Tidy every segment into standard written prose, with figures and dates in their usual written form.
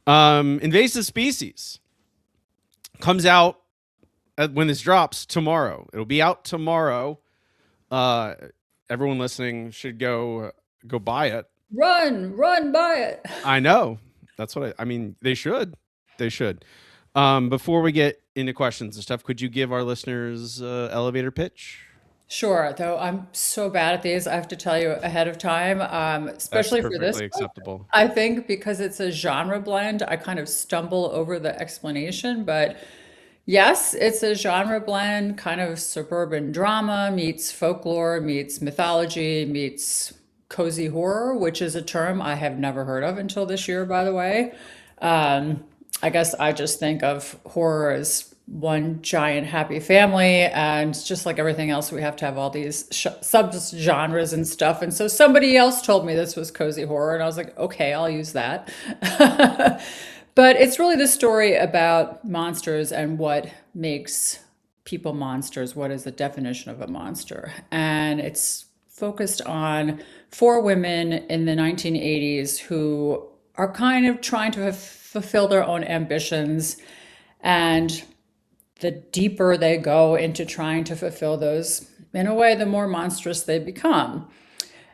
Invasive Species comes out when this drops tomorrow. It'll be out tomorrow. Uh, Everyone listening should go buy it. Run, buy it. I know. That's what I mean. They should. They should. Before we get into questions and stuff, could you give our listeners elevator pitch? Sure, though I'm so bad at these, I have to tell you ahead of time, That's especially for this perfectly book. acceptable. I think because it's a genre blend, I kind of stumble over the explanation, but yes, it's a genre blend, kind of suburban drama meets folklore, meets mythology, meets cozy horror, which is a term I have never heard of until this year, by the way. I guess I just think of horror as one giant happy family, and just like everything else, we have to have all these sub-genres and stuff. And so somebody else told me this was cozy horror, and I was like, okay, I'll use that. But it's really the story about monsters and what makes people monsters. What is the definition of a monster? And it's focused on four women in the 1980s who are kind of trying to fulfill their own ambitions. And the deeper they go into trying to fulfill those, in a way, the more monstrous they become.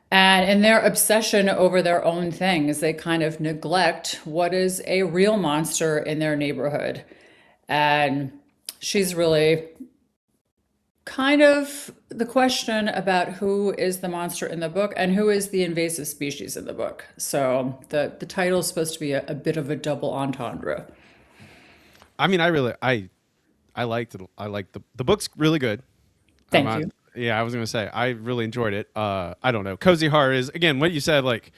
And in their obsession over their own things, they kind of neglect what is a real monster in their neighborhood. And she's really kind of the question about who is the monster in the book and who is the invasive species in the book. So the title is supposed to be a bit of a double entendre. I mean, I liked it. I like the book's really good. I'm Thank not. you. Yeah, I was gonna say I really enjoyed it. I don't know. Cozy horror is again what you said. Like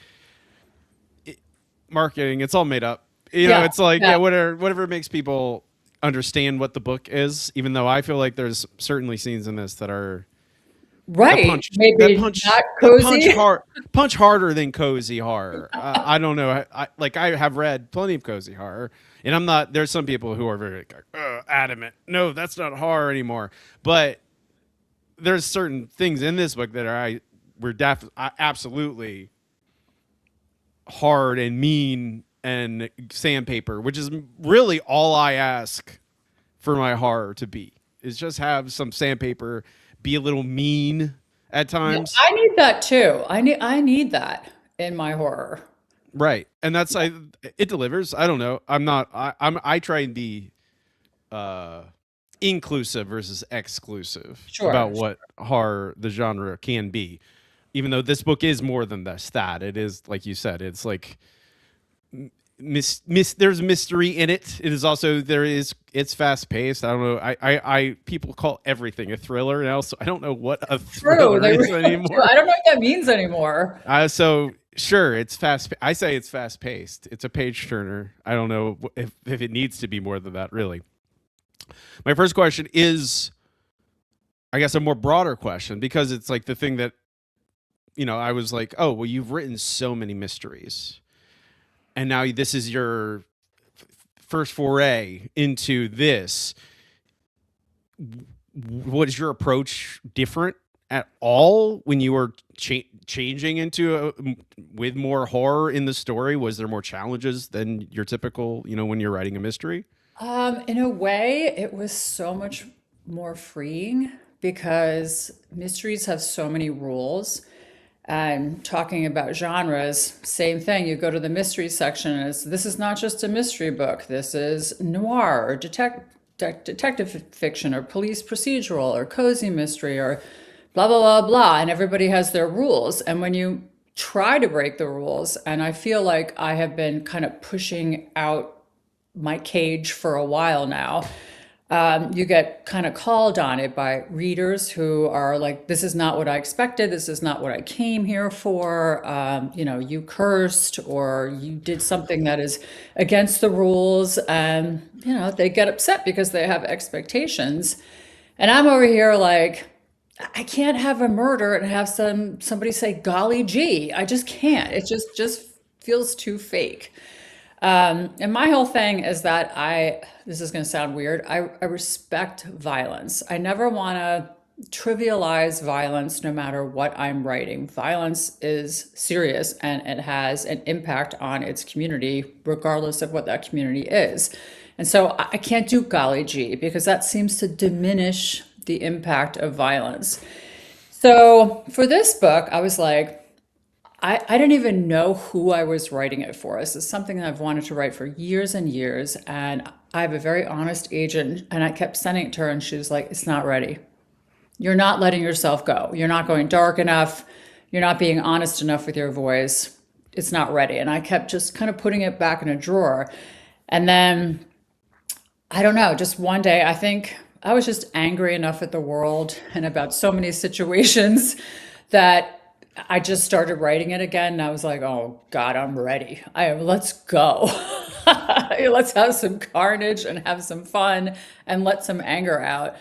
marketing, it's all made up. Yeah, It's like yeah. yeah, whatever makes people understand what the book is. Even though I feel like there's certainly scenes in this that are that Right. punch that Maybe punch not that punch cozy. hard punch harder than cozy horror. I don't know. I have read plenty of cozy horror, and I'm not. There's some people who are very like, adamant. No, that's not horror anymore. But there's certain things in this book that absolutely hard and mean and sandpaper, which is really all I ask for my horror to be. Is just have some sandpaper, be a little mean at Yeah, times. I need that too. I need that in my horror. Right. And that's I it delivers. I don't know. I try and be uh inclusive versus exclusive about Sure. what horror the genre can be. Even though this book is more than this that. It is like you said, it's like there's mystery in it. It is also it's fast paced. I don't know. I people call everything a thriller now, so I don't know what a True. thriller They is really do. anymore. I don't know what that means anymore. So sure, it's fast. I say it's fast paced. It's a page turner. I don't know if it needs to be more than that. Really, my first question is, I guess, a more broader question because it's like the thing that I was like, oh, well, you've written so many mysteries, and now this is your first foray into this. What is your approach different at all when you were changing into with more horror in the story? Was there more challenges than your typical, when you're writing a mystery? In a way, it was so much more freeing because mysteries have so many rules. And talking about genres, same thing. You go to the mystery section, and this is not just a mystery book. This is noir or detective fiction or police procedural or cozy mystery or blah, blah, blah, blah. And everybody has their rules. And when you try to break the rules, and I feel like I have been kind of pushing out my cage for a while now. You get kind of called on it by readers who are like, this is not what I expected. This is not what I came here for. You cursed or you did something that is against the rules. And, they get upset because they have expectations. And I'm over here like, I can't have a murder and have somebody say golly gee. I just can't. It just feels too fake. And my whole thing is that this is going to sound weird, I respect violence. I never want to trivialize violence no matter what I'm writing. Violence is serious and it has an impact on its community, regardless of what that community is. And so I can't do golly gee because that seems to diminish the impact of violence. So for this book, I was like, I didn't even know who I was writing it for. This is something that I've wanted to write for years and years. And I have a very honest agent, and I kept sending it to her, and she was like, it's not ready. You're not letting yourself go. You're not going dark enough. You're not being honest enough with your voice. It's not ready. And I kept just kind of putting it back in a drawer. And then I don't know, just one day, I think I was just angry enough at the world and about so many situations that I just started writing it again. And I was like, oh God, I'm ready. Let's go. Let's have some carnage and have some fun and let some anger out.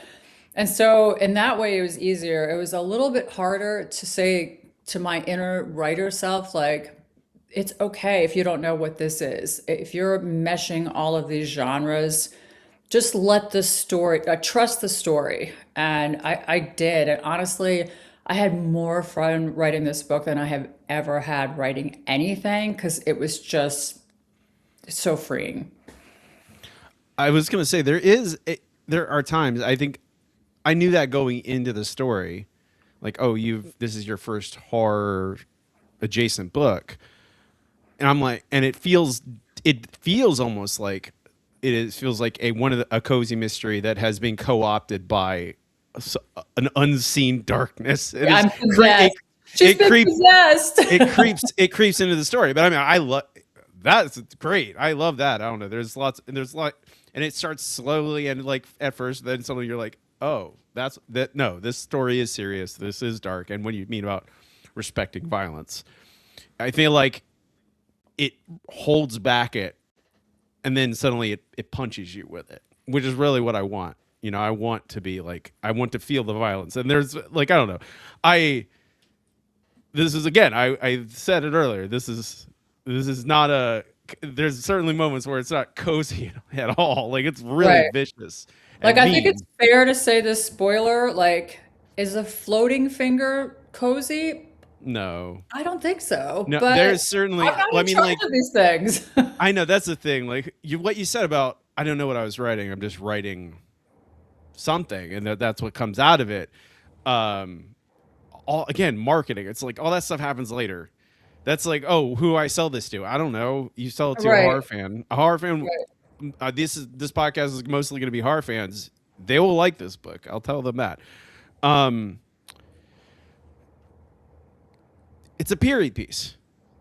And so in that way, it was easier. It was a little bit harder to say to my inner writer self, like, it's okay if you don't know what this is. If you're meshing all of these genres, just let the story, trust the story. And I did. And honestly, I had more fun writing this book than I have ever had writing anything because it was just so freeing. I was going to say there are times I think I knew that going into the story, like, oh, this is your first horror adjacent book, and I'm like, and it feels almost like feels like a cozy mystery that has been co-opted by an unseen darkness. Yeah, I'm possessed. She's It been creeps possessed. it creeps into the story. But I mean, I love that's great. I love that. I don't know. There's a lot, and it starts slowly and like at first, then suddenly you're like, oh, that's that. No, this story is serious. This is dark. And when you mean about respecting violence, I feel like it holds back it, and then suddenly it punches you with it, which is really what I want. I want to be like, I want to feel the violence. And there's like, I don't know. This is again, I said it earlier. This is not there's certainly moments where it's not cozy at all. Like it's really Right. vicious Like, and I think mean. it's fair to say this spoiler, like, is a floating finger cozy? No, I don't think so, no, but there's certainly, I'm not well, I in mean, charge like, of these things. I know that's the thing. Like what you said about, I don't know what I was writing. I'm just writing something. And that's what comes out of it. Um, all again, marketing. It's like all that stuff happens later. That's like, oh, who I sell this to? I don't know. You sell it to a Right, horror fan. A horror fan. right. This podcast is mostly going to be horror fans. They will like this book. I'll tell them that. Um, it's a period piece,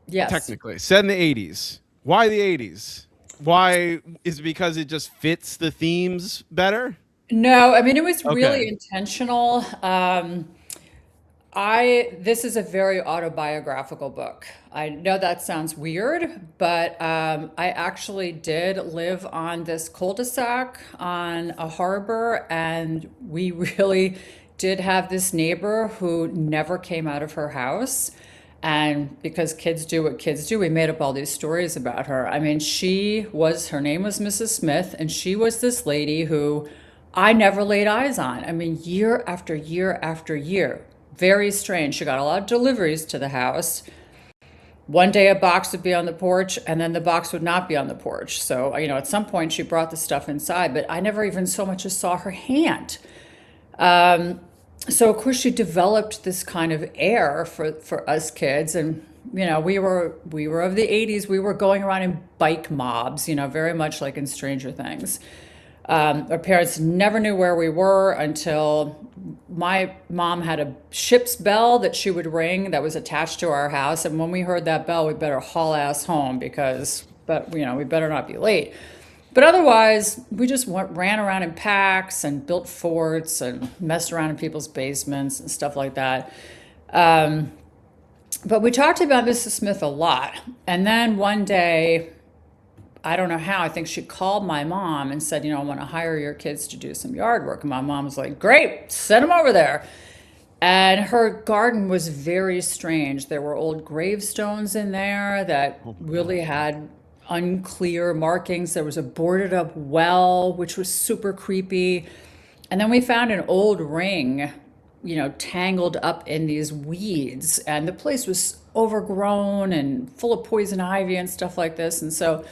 Yes. technically set in the '80s. Why the '80s? Why is it because it just fits the themes better? No, I mean, it was Okay. really intentional. This is a very autobiographical book. I know that sounds weird, but I actually did live on this cul-de-sac on a harbor, and we really did have this neighbor who never came out of her house. And because kids do what kids do, we made up all these stories about her. I mean, her name was Mrs. Smith, and she was this lady who I never laid eyes on. I mean, year after year after year. Very strange. She got a lot of deliveries to the house. One day a box would be on the porch, and then the box would not be on the porch. So, at some point she brought the stuff inside, but I never even so much as saw her hand. So of course she developed this kind of air for us kids, and we were of the '80s. We were going around in bike mobs, very much like in Stranger Things. Our parents never knew where we were until my mom had a ship's bell that she would ring that was attached to our house, and when we heard that bell, we better haul ass home but we better not be late. But otherwise, we just ran around in packs and built forts and messed around in people's basements and stuff like that. But we talked about Mrs. Smith a lot. And then one day, I don't know how, I think she called my mom and said, I want to hire your kids to do some yard work. And my mom was like, great, send them over there. And her garden was very strange. There were old gravestones in there that Oh my really god. had unclear markings. There was a boarded up well, which was super creepy. And then we found an old ring tangled up in these weeds, and the place was overgrown and full of poison ivy and stuff like this. And so,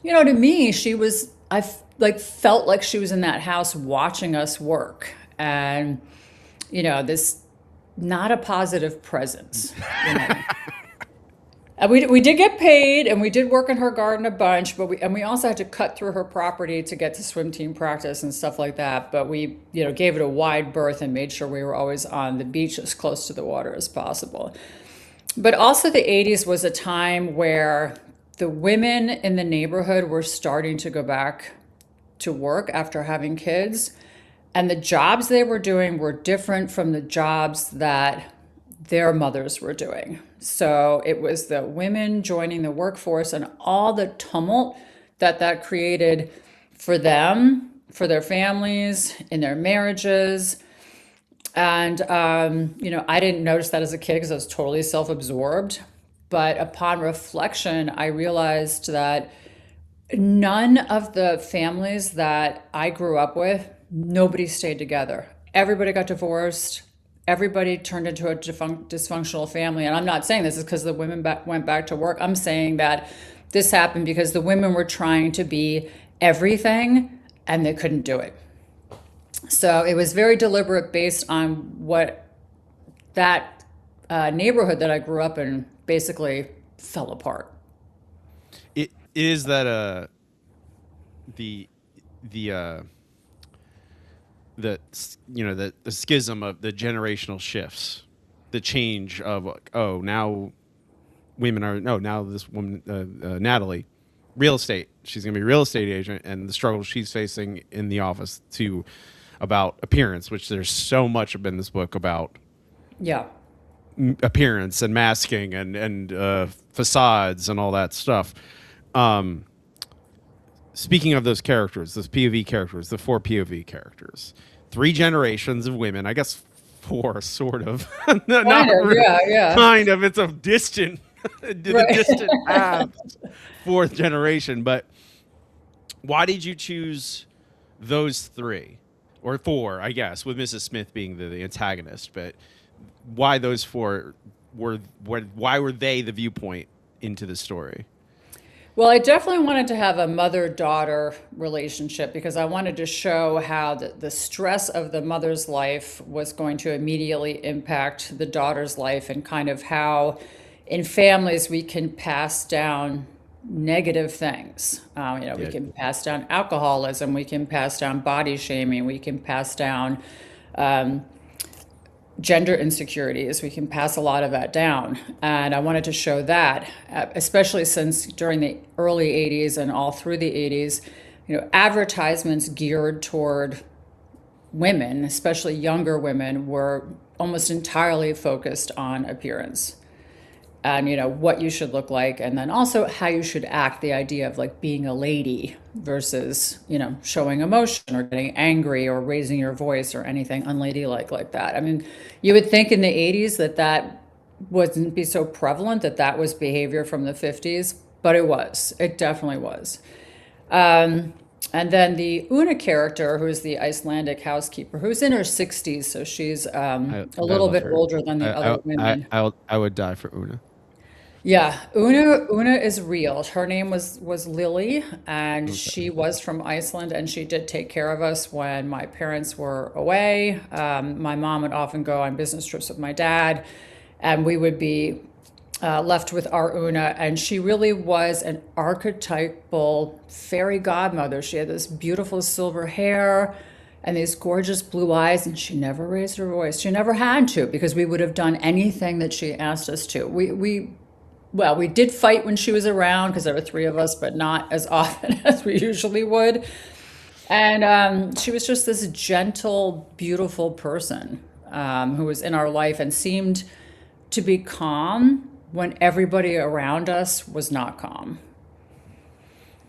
to me, like felt like she was in that house watching us work, and this not a positive presence. You know. And we did get paid, and we did work in her garden a bunch, but we also had to cut through her property to get to swim team practice and stuff like that. But we gave it a wide berth and made sure we were always on the beach as close to the water as possible. But also the 80s was a time where the women in the neighborhood were starting to go back to work after having kids, and the jobs they were doing were different from the jobs that their mothers were doing. So it was the women joining the workforce and all the tumult that created for them, for their families, in their marriages. And, I didn't notice that as a kid because I was totally self-absorbed. But upon reflection, I realized that none of the families that I grew up with, nobody stayed together. Everybody got divorced. Everybody turned into a dysfunctional family. And I'm not saying this is because the women went back to work. I'm saying that this happened because the women were trying to be everything and they couldn't do it. So it was very deliberate based on what that neighborhood that I grew up in basically fell apart. It is that the the the schism of the generational shifts, the change of like, oh, now women are no now this woman Natalie, real estate, she's gonna be a real estate agent, and the struggle she's facing in the office too about appearance, which there's so much in this book about Yeah. appearance and masking and facades and all that stuff. Um, Speaking of those characters, those POV characters, the four POV characters, three generations of women, I guess four, sort of. Not Kind of, really, yeah, yeah. kind of. It's a distant, the Right. distant past fourth generation. But why did you choose those three or four? I guess with Mrs. Smith being the antagonist, but why those four why were they the viewpoint into the story? Well, I definitely wanted to have a mother-daughter relationship because I wanted to show how the stress of the mother's life was going to immediately impact the daughter's life, and kind of how in families we can pass down negative things. We Yeah, can pass down alcoholism, we can pass down body shaming, we can pass down gender insecurities. We can pass a lot of that down. And I wanted to show that, especially since during the early 80s and all through the 80s, advertisements geared toward women, especially younger women, were almost entirely focused on appearance and what you should look like, and then also how you should act, the idea of like being a lady versus showing emotion or getting angry or raising your voice or anything unladylike like that. I mean, you would think in the 80s that wouldn't be so prevalent, that was behavior from the 50s, but it definitely was. And then the Una character, who's the Icelandic housekeeper, who's in her 60s, so she's a I little love bit her. older than the other women. I would die for Una. Yeah, Una is real. Her name was Lily, and Okay. she was from Iceland, and she did take care of us when my parents were away. My mom would often go on business trips with my dad, and we would be left with our Una, and she really was an archetypal fairy godmother. She had this beautiful silver hair and these gorgeous blue eyes, and she never raised her voice. She never had to, because we would have done anything that she asked us to. We did fight when she was around because there were three of us, but not as often as we usually would. And she was just this gentle, beautiful person who was in our life and seemed to be calm when everybody around us was not calm.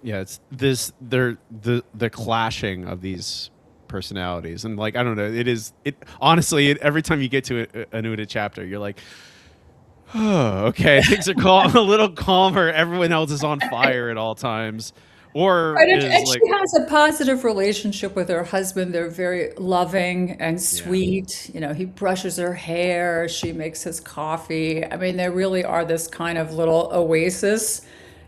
Yeah, it's this the clashing of these personalities, and like I don't know, it honestly every time you get to a new chapter, you're like, oh, okay, things are calm, a little calmer. Everyone else is on fire at all times. or Right, is and like, she has a positive relationship with her husband. They're very loving and yeah. sweet. You know, he brushes her hair, she makes his coffee. I mean, they really are this kind of little oasis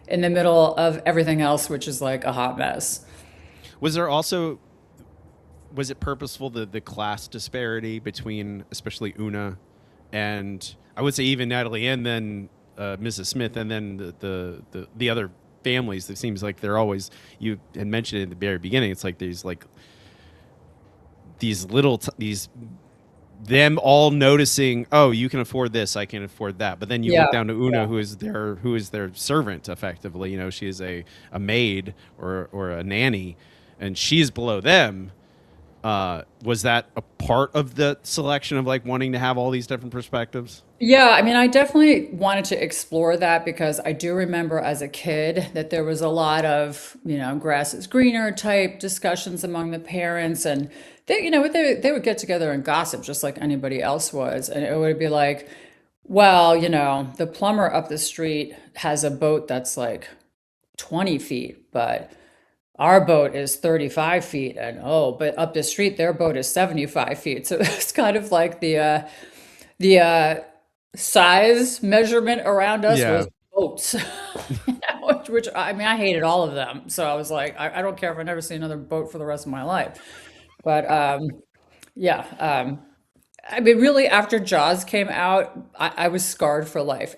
in the middle of everything else, which is like a hot mess. Was there also, was it purposeful, the class disparity between especially Una and I would say even Natalie, and then Mrs. Smith, and then the other families? It seems like they're always, you had mentioned it at the very beginning. It's like these like these little these them all noticing, oh, you can afford this, I can afford that. But then you Yeah, look down to Una, yeah. who is their servant effectively. You know, she is a maid or a nanny, and she's below them. Was that a part of the selection of like wanting to have all these different perspectives? Yeah, I mean, I definitely wanted to explore that because I do remember as a kid that there was a lot of, grass is greener type discussions among the parents. And they would get together and gossip just like anybody else was. And it would be like, well, the plumber up the street has a boat that's like 20 feet, but our boat is 35 feet. And oh, but up the street, their boat is 75 feet. So it's kind of like the size measurement around us was Yeah. boats, which I mean, I hated all of them. So I was like, I don't care if I never see another boat for the rest of my life. But yeah, I mean, really, after Jaws came out, I was scarred for life.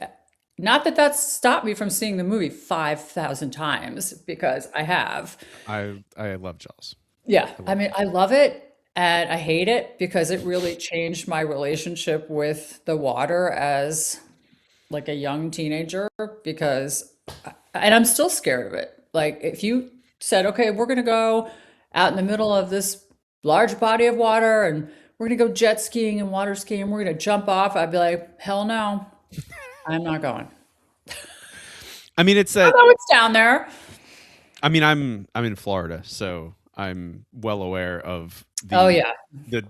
Not that that's stopped me from seeing the movie 5,000 times because I have. I love Jaws. Yeah, I I love mean, I Jaws. love it and I hate it because it really changed my relationship with the water as like a young teenager because, and I'm still scared of it. Like, if you said, okay, we're going to go out in the middle of this large body of water and we're going to go jet skiing and water skiing, we're going to jump off, I'd be like, hell no, I'm not going. I mean, it's that. Although it's down there. I mean, I'm in Florida, so I'm well aware of Oh, the yeah. the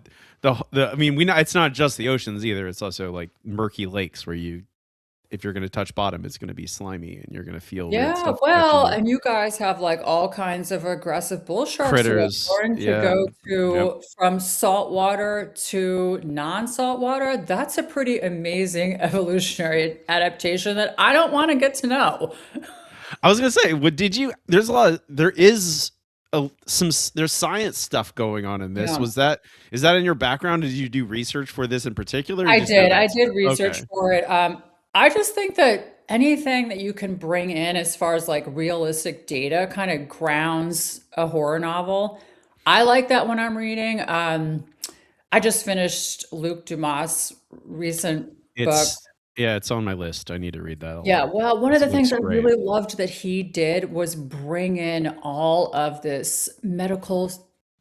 the. I mean, we know it's not just the oceans either. It's also like murky lakes where you, if you're going to touch bottom, it's going to be slimy and you're going to feel weird Yeah, stuff touching well, you. and you guys have like all kinds of aggressive bull sharks who are Critters. learned to Yeah. go Yep. to from salt water to non-salt water. That's a pretty amazing evolutionary adaptation that I don't want to get to know. I was gonna say, what did you? There's a lot. There is there's science stuff going on in this. Yeah. Is that in your background? Did you do research for this in particular? Or you I just know did. I that's did research okay. for it. I just think that anything that you can bring in as far as like realistic data kind of grounds a horror novel. I like that when I'm reading. I just finished Luc Dumas' recent book. It's yeah, it's on my list. I need to read that a Yeah, lot. well, one of It the looks things I great. really loved that he did was bring in all of this medical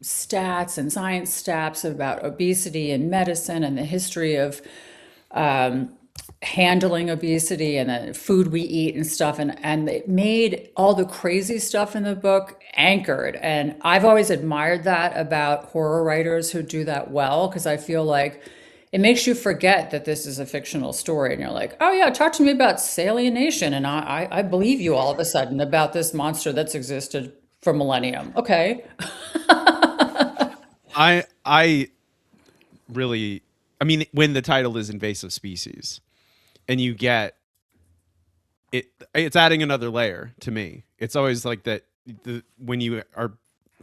stats and science stats about obesity and medicine and the history of um, handling obesity and the food we eat and stuff. And it made all the crazy stuff in the book anchored. And I've always admired that about horror writers who do that well, because I feel like it makes you forget that this is a fictional story. And you're like, oh, yeah, talk to me about alienation. And I believe you all of a sudden about this monster that's existed for millennium. Okay. I really, I mean, when the title is Invasive Species and you get it, it's adding another layer to me. It's always like that, when you are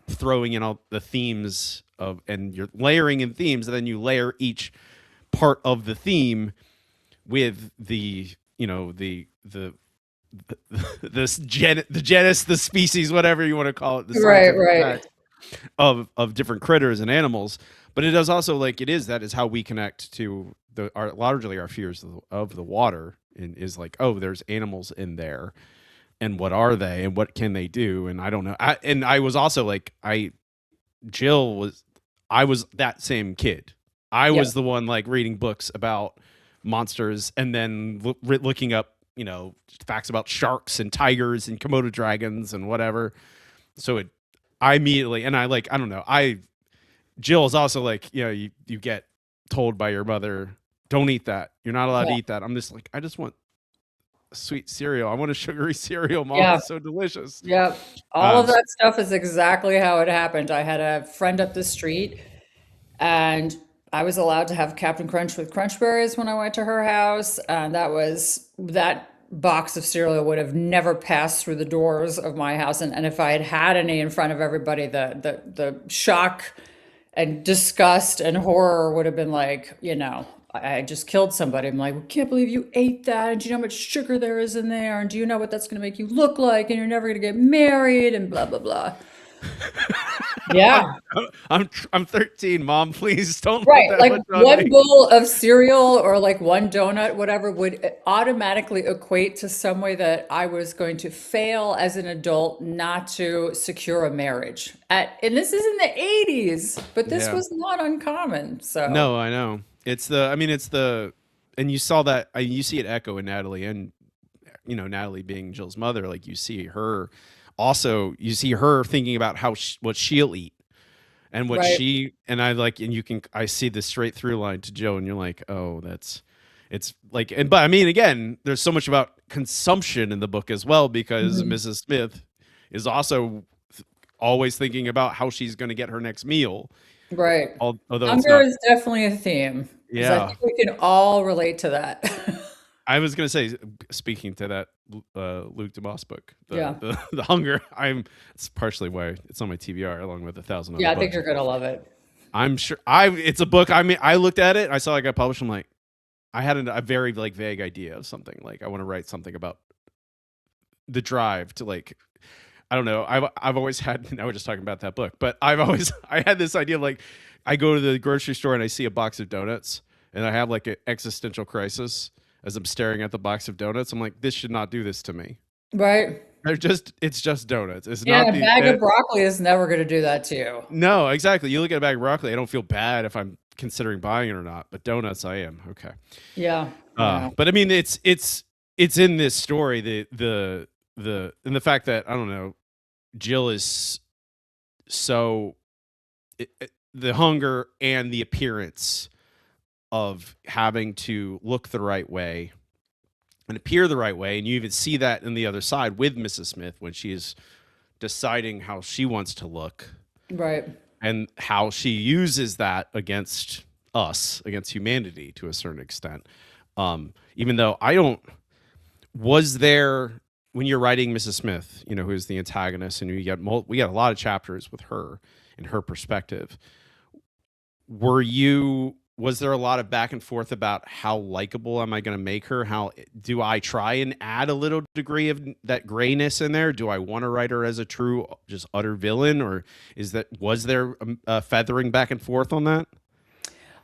throwing in all the themes of, and you're layering in themes, and then you layer each part of the theme with the, the genus, the species, whatever you want to call it, the Right, scientific right. fact of different critters and animals. But it does also, like, that is how we connect to our largely our fears of the water, and is like, oh, there's animals in there, and what are they and what can they do? And I don't know. I was also like, Jill was, I was that same kid. I Yeah. was the one like reading books about monsters and then looking up, facts about sharks and tigers and Komodo dragons and whatever. So I immediately, and I don't know, Jill is also like, you get told by your mother, don't eat that. You're not allowed to Yeah. eat that. I'm just like, I just want sweet cereal. I want a sugary cereal, Mom. Yeah. It's so delicious. Yep. All of Um, that stuff is exactly how it happened. I had a friend up the street and I was allowed to have Captain Crunch with Crunch Berries when I went to her house. And that box of cereal would have never passed through the doors of my house. And if I had had any in front of everybody, the shock and disgust and horror would have been like, I just killed somebody. I'm like, I can't believe you ate that. And do you know how much sugar there is in there? And do you know what that's going to make you look like? And you're never going to get married and blah, blah, blah. I'm, Yeah. I'm 13, Mom. Please don't put Right. that Like much on one me. bowl of cereal or like one donut, whatever, would automatically equate to some way that I was going to fail as an adult not to secure a marriage. And this is in the 80s, but this Yeah. was not uncommon. So, No, I know. It's the. I mean, it's the. And you saw that. You see it echo in Natalie, and Natalie being Jill's mother. Like you see her. Also, you see her thinking about what she'll eat and what right, she and I like, and you can. I see the straight through line to Joe, and you're like, oh, that's. It's like, and but I mean, again, there's so much about consumption in the book as well because mhm, Mrs. Smith is also always thinking about how she's going to get her next meal, right. although it's Hunger not. is definitely a theme because I Yeah, think we can all relate to that. I was gonna say, speaking to that Luke DeMoss book, the Yeah. the hunger. It's partially why it's on my TBR along with 1,000 other Yeah, I think books. you're gonna love it. I'm sure it's a book. I mean, I looked at it. I saw it got published. I'm like, I had a very like vague idea of something. Like I want to write something about the drive to like. I don't know. I've always had. Now we're just talking about that book, but I had this idea of like I go to the grocery store and I see a box of donuts and I have like an existential crisis as I'm staring at the box of donuts. I'm like, this should not do this to me. Right? It's just donuts. It's Yeah, not a the bag of broccoli is never gonna do that to you. no, exactly. You look at a bag of broccoli, I don't feel bad if I'm considering buying it or not, but donuts I am. Okay. Yeah, yeah, But I mean it's in this story the and the fact that I don't know, Jill is so the hunger and the appearance of having to look the right way and appear the right way. And you even see that in the other side with Mrs. Smith when she is deciding how she wants to look right. and how she uses that against us, against humanity to a certain extent. Even though I don't, was there when you're writing Mrs. Smith, who's the antagonist, and we got a lot of chapters with her and her perspective. Was there a lot of back and forth about how likable am I going to make her? How do I try and add a little degree of that grayness in there? Do I want to write her as a true, just utter villain, or was there a feathering back and forth on that?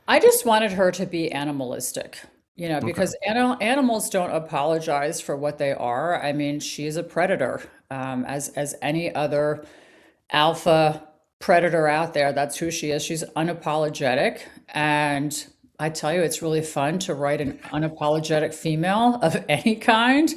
I just wanted her to be animalistic, Okay. because animals don't apologize for what they are. I mean, she's a predator, as any other alpha predator out there. That's who she is. She's unapologetic. And I tell you, it's really fun to write an unapologetic female of any kind,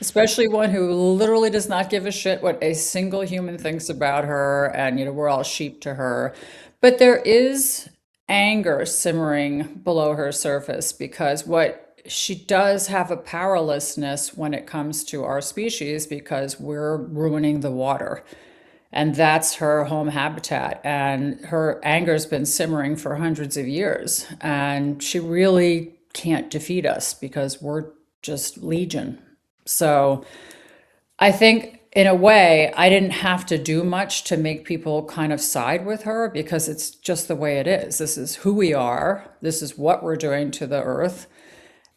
especially one who literally does not give a shit what a single human thinks about her. And, we're all sheep to her. But there is anger simmering below her surface because what she does have a powerlessness when it comes to our species because we're ruining the water. And that's her home habitat. And her anger's been simmering for hundreds of years. And she really can't defeat us because we're just legion. So I think in a way, I didn't have to do much to make people kind of side with her because it's just the way it is. This is who we are. This is what we're doing to the earth.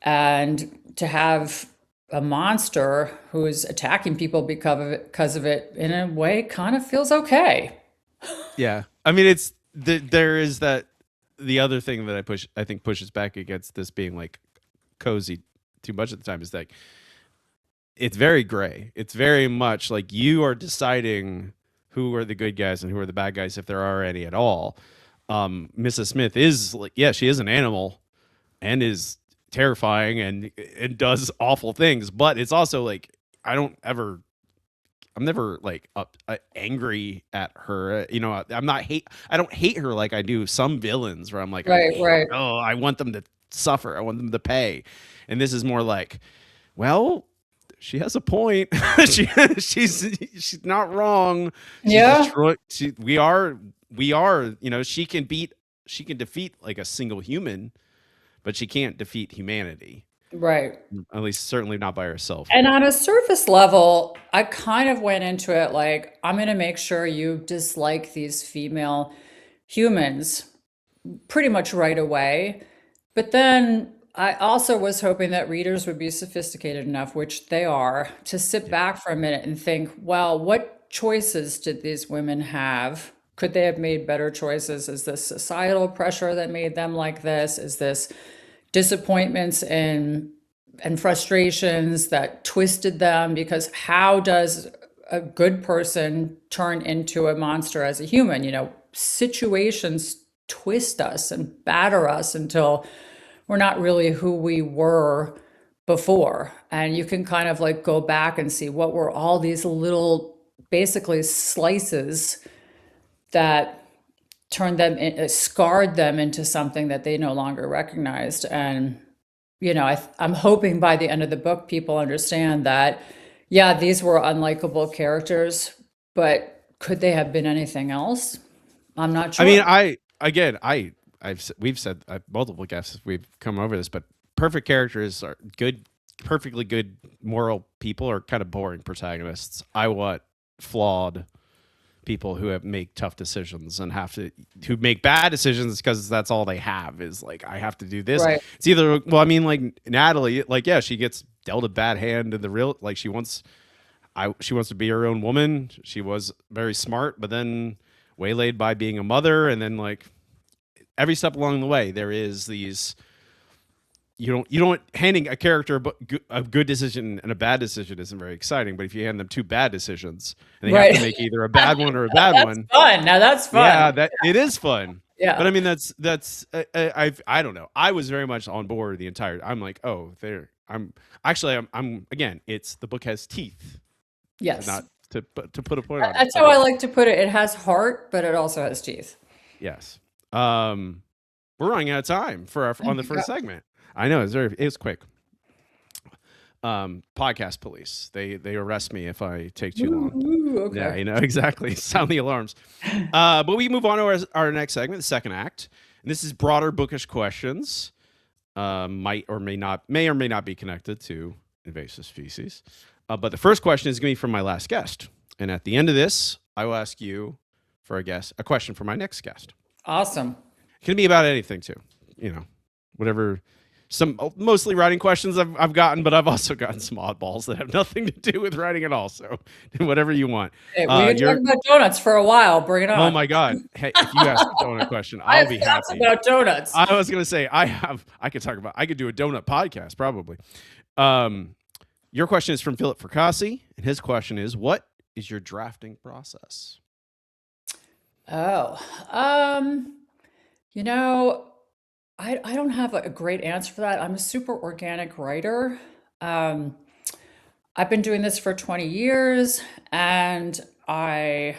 And to have a monster who is attacking people because of it in a way kind of feels okay. Yeah. I mean, there is that the other thing that I think pushes back against this being like cozy too much at the time is that it's very gray. It's very much like you are deciding who are the good guys and who are the bad guys, if there are any at all. Mrs. Smith is like, yeah, she is an animal and is terrifying and does awful things, but it's also like I'm never like angry at her. I don't hate her like I do some villains where I'm like, Right, right. oh, I want them to suffer. I want them to pay. And this is more like, well, she has a point. she she's not wrong. She's Yeah, destroyed. We are. She can defeat like a single human, but she can't defeat humanity. right. At least, certainly not by herself. And on a surface level, I kind of went into it like, I'm going to make sure you dislike these female humans pretty much right away. But then I also was hoping that readers would be sophisticated enough, which they are, to sit Yeah. back for a minute and think, well, what choices did these women have? Could they have made better choices? Is this societal pressure that made them like this? Is this disappointments and frustrations that twisted them? Because how does a good person turn into a monster as a human? Situations twist us and batter us until we're not really who we were before. And you can kind of like go back and see what were all these little, basically slices that turned them in, scarred them into something that they no longer recognized. And I'm hoping by the end of the book, people understand that, yeah, these were unlikable characters, but could they have been anything else? I'm not I mean, sure. we've said multiple guests we've come over this, but perfect characters are good, perfectly good moral people are kind of boring protagonists. I want flawed people who have make tough decisions and who make bad decisions because that's all they have is like, I have to do this. Right. It's either, well, I mean, like Natalie, like, yeah, she gets dealt a bad hand in the real, like she wants to be her own woman. She was very smart, but then waylaid by being a mother. And then like every step along the way, there is these, you don't handing a character a good decision and a bad decision isn't very exciting. But if you hand them two bad decisions and they have to Right. make either a bad one or a bad That's one, fun. Now that's yeah, fun. that it is fun. But Yeah. I mean, I don't know. I was very much on board the entire. I'm like, oh, there. I'm again. It's the book has teeth, Yes. not to put a point on it, That's but how I like to put it. It has heart, but it also has teeth. yes. We're running out of time on the first segment. I know it's quick. Podcast police. They arrest me if I take too long. Ooh, Yeah, okay. exactly. Sound the alarms. But we move on to our next segment, the second act. And this is broader bookish questions. May or may not be connected to invasive species. But the first question is going to be from my last guest. And at the end of this, I will ask you for a question for my next guest. Awesome. It can be about anything too. Whatever. Some mostly writing questions I've gotten, but I've also gotten some oddballs that have nothing to do with writing at all. So whatever you want. Hey, we could talk about donuts for a while. Bring it Oh on. my God. Hey, if you ask a donut question, I I'll have be thoughts happy. about donuts. I was going to say, I could do a donut podcast probably. Your question is from Philip Fracassi, and his question is, what is your drafting process? Oh, um, you know, I don't have a great answer for that. I'm a super organic writer. Um, I've been doing this for 20 years, and I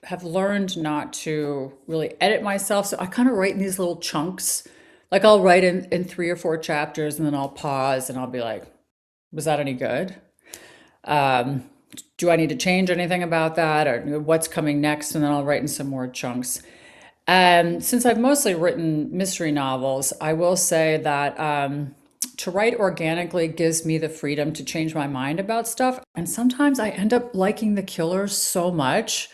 have learned not to really edit myself. So I kind of write in these little chunks. Like I'll write in 3 or 4 chapters, and then I'll pause and I'll be like, was that any good? Um, do I need to change anything about that, or what's coming next? And then I'll write in some more chunks. And since I've mostly written mystery novels, I will say that to write organically gives me the freedom to change my mind about stuff. And sometimes I end up liking the killer so much.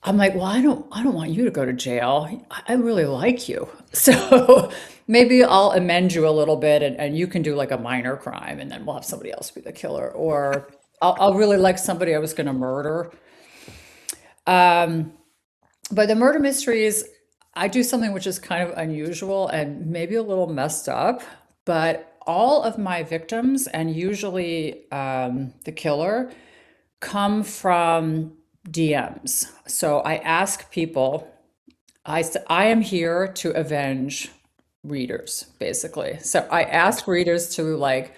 I'm like, well, I don't want you to go to jail. I really like you. So maybe I'll amend you a little bit, and you can do like a minor crime, and then we'll have somebody else be the killer. Or I'll really like somebody I was going to murder. Um, but the murder mysteries, I do something which is kind of unusual and maybe a little messed up, but all of my victims, and usually the killer, come from DMs. So I ask people, I am here to avenge readers, basically. So I ask readers to like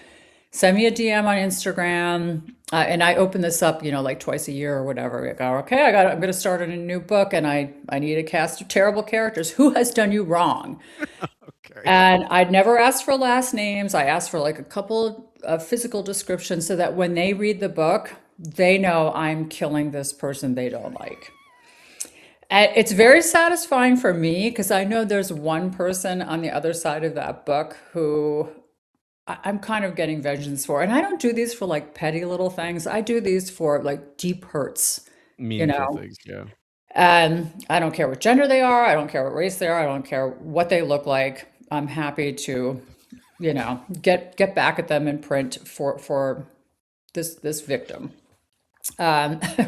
send me a DM on Instagram, and I open this up, like twice a year or whatever. I go, okay, I'm going to start a new book, and I need a cast of terrible characters. Who has done you wrong? Okay. And I'd never asked for last names. I asked for like a couple a physical description so that when they read the book, they know I'm killing this person they don't like. And it's very satisfying for me because I know there's one person on the other side of that book who I'm kind of getting vengeance for. And I don't do these for like petty little things. I do these for like deep hurts, you Meaningful know. things, yeah. And I don't care what gender they are, I don't care what race they are, I don't care what they look like. I'm happy to, get back at them in print for this victim.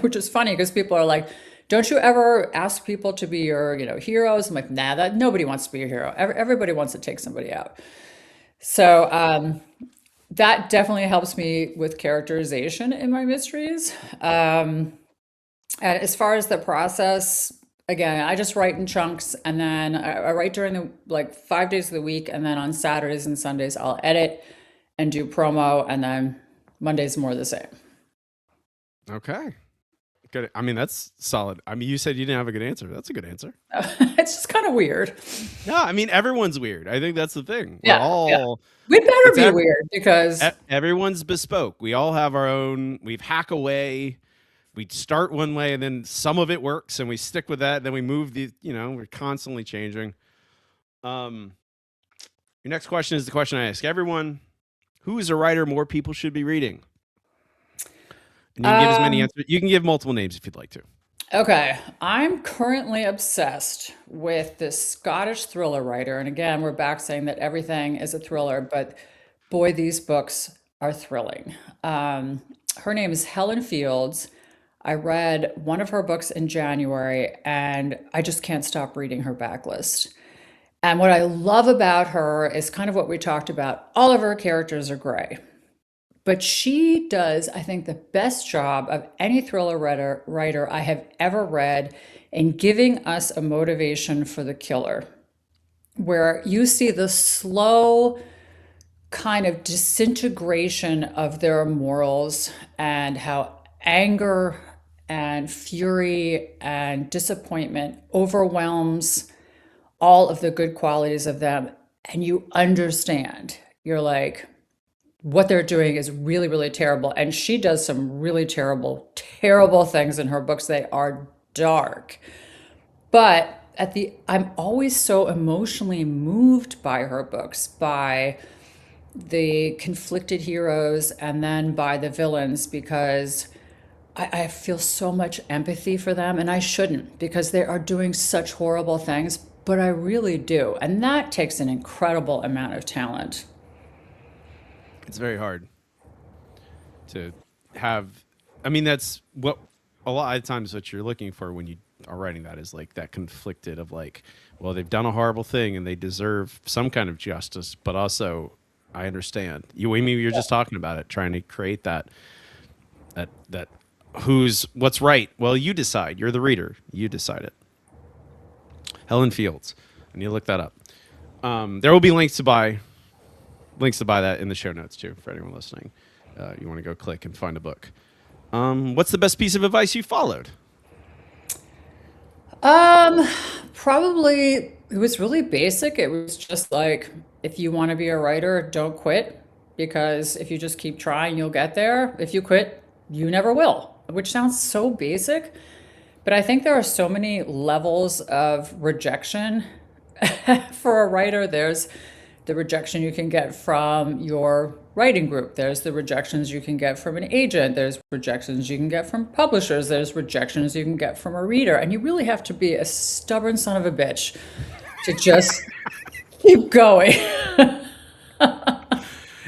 Which is funny because people are like, "Don't you ever ask people to be your, heroes?" I'm like, "Nah, that nobody wants to be a hero. Everybody wants to take somebody out." So that definitely helps me with characterization in my mysteries. And as far as the process, again, I just write in chunks, and then I write during the like 5 days of the week, and then on Saturdays and Sundays I'll edit and do promo, and then Monday's more the same. Okay. Good. I mean, that's solid. I mean, you said you didn't have a good answer. That's a good answer. It's just kind of weird. No, I mean, everyone's weird. I think that's the thing. We're Yeah, yeah. all, We better it's be weird because everyone's bespoke. We all have our own, we've hack away. We start one way and then some of it works and we stick with that. Then we move we're constantly changing. Your next question is the question I ask everyone. Who is a writer more people should be reading? And you can give as many answers. You can give multiple names if you'd like to. okay, I'm currently obsessed with this Scottish thriller writer. And again, we're back saying that everything is a thriller, but boy, these books are thrilling. Her name is Helen Fields. I read one of her books in January and I just can't stop reading her backlist. And what I love about her is kind of what we talked about. All of her characters are gray. But she does, I think, the best job of any thriller writer I have ever read in giving us a motivation for the killer, where you see the slow kind of disintegration of their morals and how anger and fury and disappointment overwhelms all of the good qualities of them. And you understand. You're like, what they're doing is really, really terrible. And she does some really terrible, terrible things in her books. They are dark. But I'm always so emotionally moved by her books, by the conflicted heroes and then by the villains, because I feel so much empathy for them, and I shouldn't because they are doing such horrible things, but I really do. And that takes an incredible amount of talent. It's very hard to have. I mean, that's what a lot of times what you're looking for when you are writing that is like that conflicted of like, well, they've done a horrible thing and they deserve some kind of justice, but also I understand. You're just talking about it, trying to create that what's right. Well, you decide. You're the reader. You decide it. Helen Fields, and you look that up. There will be links to buy that in the show notes too for anyone listening. You want to go click and find a book. What's the best piece of advice you followed? Probably it was really basic. It was just like, if you want to be a writer, don't quit, because if you just keep trying, you'll get there. If you quit, you never will, which sounds so basic. But I think there are so many levels of rejection for a writer. There's the rejection you can get from your writing group. There's the rejections you can get from an agent. There's rejections you can get from publishers. There's rejections you can get from a reader. And you really have to be a stubborn son of a bitch to just keep going.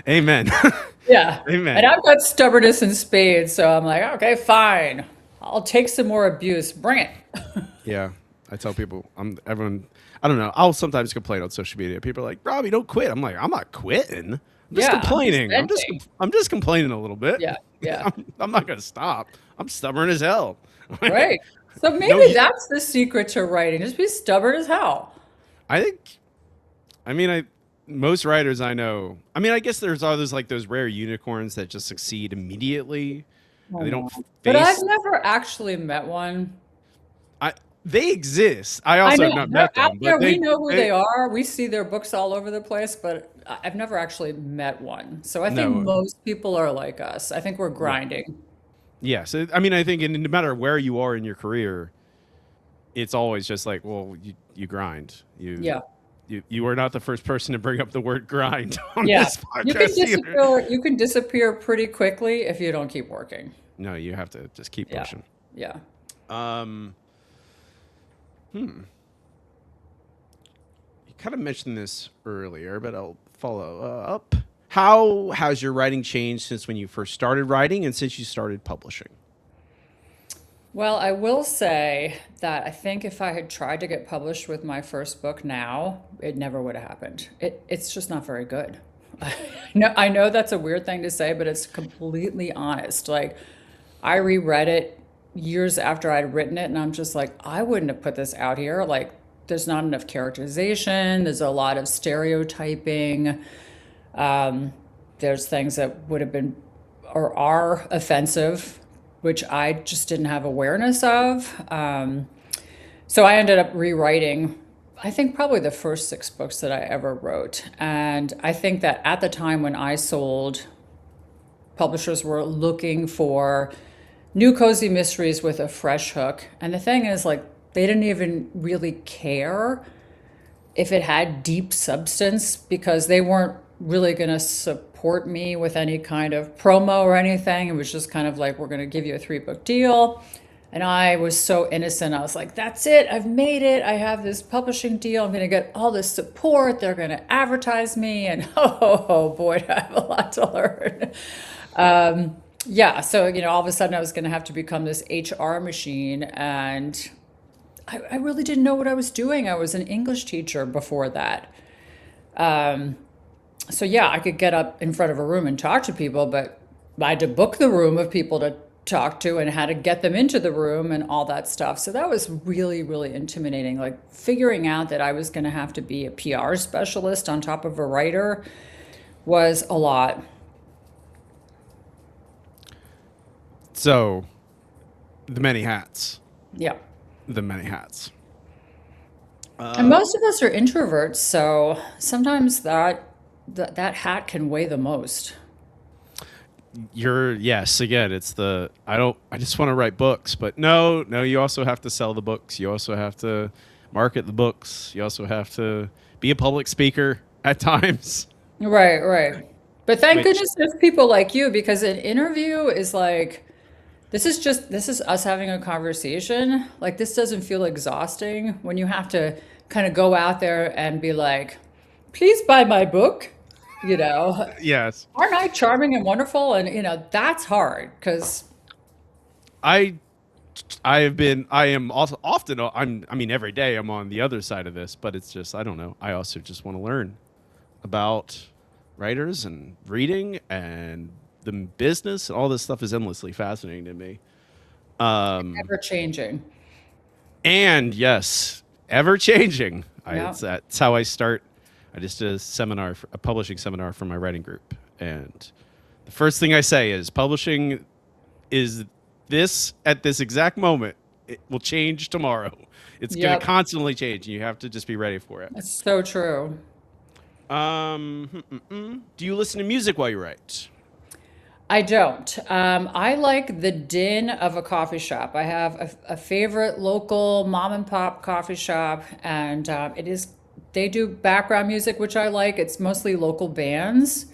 Amen. Yeah. Amen. And I've got stubbornness in spades. So I'm like, okay, fine. I'll take some more abuse. Bring it. Yeah. I tell people, everyone, I don't know. I'll sometimes complain on social media. People are like, Robbie, don't quit. I'm like, I'm not quitting. I'm just Yeah, complaining. I'm just venting. I'm just complaining a little bit. Yeah, yeah. I'm not going to stop. I'm stubborn as hell. Right. So maybe No, that's the secret to writing. Just be stubborn as hell. I think, I mean, most writers I know, I mean, I guess there's others like those rare unicorns that just succeed immediately. Oh, And they don't no. But I've face, never actually met one. They exist. I I also know have not they're met out them, there. but We know who they they are. We see their books all over the place, but I've never actually met one. So I think no, most people are like us. I think we're yeah, grinding. yes. I mean, I think no matter where you are in your career, it's always just like, well, you grind. Yeah. You are not the first person to bring up the word grind on Yeah. this You can podcast either. disappear. You can disappear pretty quickly if you don't keep working. No, you have to just keep Yeah. pushing. Yeah. Um, you kind of mentioned this earlier, but I'll follow up. How has your writing changed since when you first started writing and since you started publishing? Well, I will say that I think if I had tried to get published with my first book now, it never would have happened. It's just not very good. I know that's a weird thing to say, but it's completely honest. Like, I reread it years after I'd written it, and I'm just like, I wouldn't have put this out here. Like, there's not enough characterization, there's a lot of stereotyping. Um, there's things that would have been or are offensive, which I just didn't have awareness of. So I ended up rewriting, I think, probably the first six books that I ever wrote. And I think that at the time when I sold, publishers were looking for new cozy mysteries with a fresh hook. And the thing is, like, they didn't even really care if it had deep substance because they weren't really going to support me with any kind of promo or anything. It was just kind of like, we're going to give you a 3 book deal. And I was so innocent. I was like, that's it. I've made it. I have this publishing deal. I'm going to get all this support. They're going to advertise me. And oh boy, I have a lot to learn. Yeah. So, all of a sudden I was going to have to become this HR machine. And I really didn't know what I was doing. I was an English teacher before that. So yeah, I could get up in front of a room and talk to people, but I had to book the room of people to talk to and how to get them into the room and all that stuff. So that was really, really intimidating. Like figuring out that I was going to have to be a PR specialist on top of a writer was a lot. So, the many hats. Yeah. The many hats. And most of us are introverts, so sometimes that hat can weigh the most. Yes, again, it's I just want to write books, but no, you also have to sell the books. You also have to market the books. You also have to be a public speaker at times, Right, right. But thank which goodness there's people like you because an interview is like this is us having a conversation. Like this doesn't feel exhausting when you have to kind of go out there and be like, please buy my book, you know. yes. Aren't I charming and wonderful? And that's hard because I I am also often I mean every day I'm on the other side of this, but it's just I don't know. I also just want to learn about writers and reading and the business. All this stuff is endlessly fascinating to me. ever changing. And yes, ever changing. Yeah. That's how I start. I just did a publishing seminar for my writing group, and the first thing I say is publishing is this at this exact moment. It will change tomorrow. It's going to Yep. constantly change, and you have to just be ready for it. That's so true. Do you listen to music while you write? I don't. I like the din of a coffee shop. I have a favorite local mom and pop coffee shop, and they do background music, which I like. It's mostly local bands,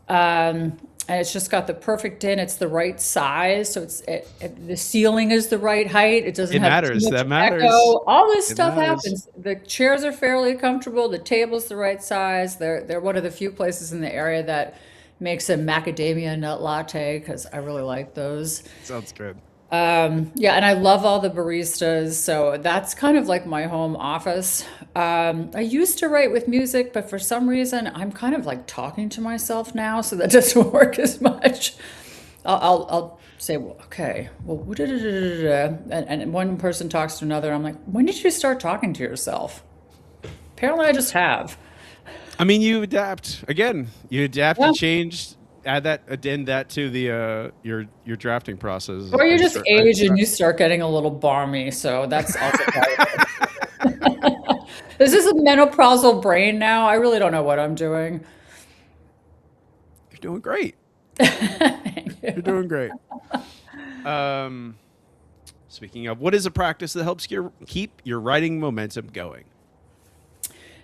and it's just got the perfect din. It's the right size, so the ceiling is the right height. It doesn't It have too matters. much That echo. matters. All this It stuff matters. happens. The chairs are fairly comfortable. The table's the right size. They're one of the few places in the area that makes a macadamia nut latte because I really like those. Sounds good. Yeah, and I love all the baristas, so that's kind of like my home office. I used to write with music, but for some reason, I'm kind of like talking to myself now, so that doesn't work as much. I'll say, well, okay, well, and one person talks to another. I'm like, when did you start talking to yourself? Apparently, I just have. I mean, you adapt. Again, you adapt, Yeah, you change, add that, addend that to the your drafting process. Or you I just start. age and you start getting a little balmy, so that's also part of it. This is a menopausal brain now. I really don't know what I'm doing. You're doing great. Thank You're you. doing great. Um, Speaking of, what is a practice that helps keep your writing momentum going?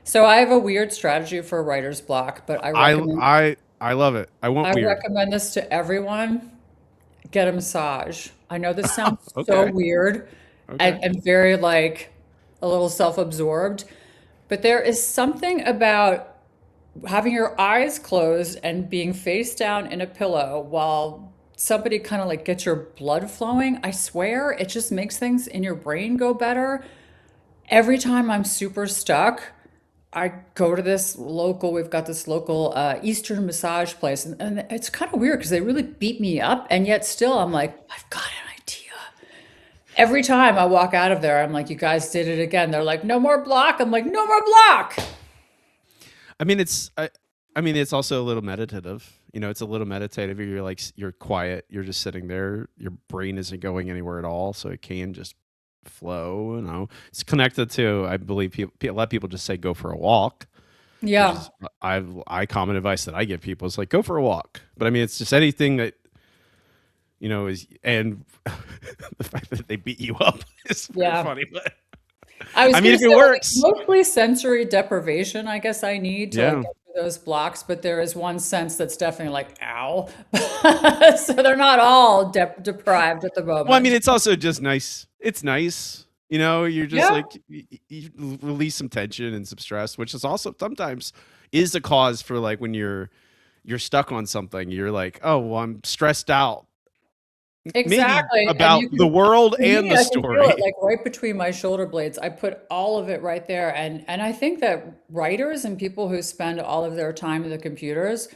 So I have a weird strategy for writer's block, but I love it. I want I weird. recommend this to everyone. Get a massage. I know this sounds so Okay. weird Okay. and very like a little self-absorbed, but there is something about having your eyes closed and being face down in a pillow while somebody kind of like gets your blood flowing. I swear it just makes things in your brain go better. Every time I'm super stuck, I go to we've got this local Eastern massage place, and it's kind of weird because they really beat me up, and yet still I'm like, I've got an idea. Every time I walk out of there, I'm like, you guys did it again. They're like, no more block. I'm like, no more block. I mean, I mean, it's also a little meditative. You know, it's a little meditative. You're like, you're quiet. You're just sitting there. Your brain isn't going anywhere at all, so it can just flow. You know, it's connected to. I believe a lot of people just say go for a walk, which Yeah, is I common advice that I give people is like go for a walk. But I mean, it's just anything that is and the fact that they beat you up is very yeah. funny. But I was I mean, gonna if say it like it's works, mostly sensory deprivation, I guess I need to like yeah. get through those blocks, but there is one sense that's definitely like, ow. So they're not all deprived at the Well, I mean, moment. it's also just nice. It's nice. You know, you're just Yeah. like you release some tension and some stress, which is also sometimes is a cause for like when you're stuck on something. You're like, oh, well, I'm stressed out, maybe Exactly. And about you the can, world for and me, the I can feel it story. like right between my shoulder blades. I put all of it right there. And I think that writers and people who spend all of their time at the computers,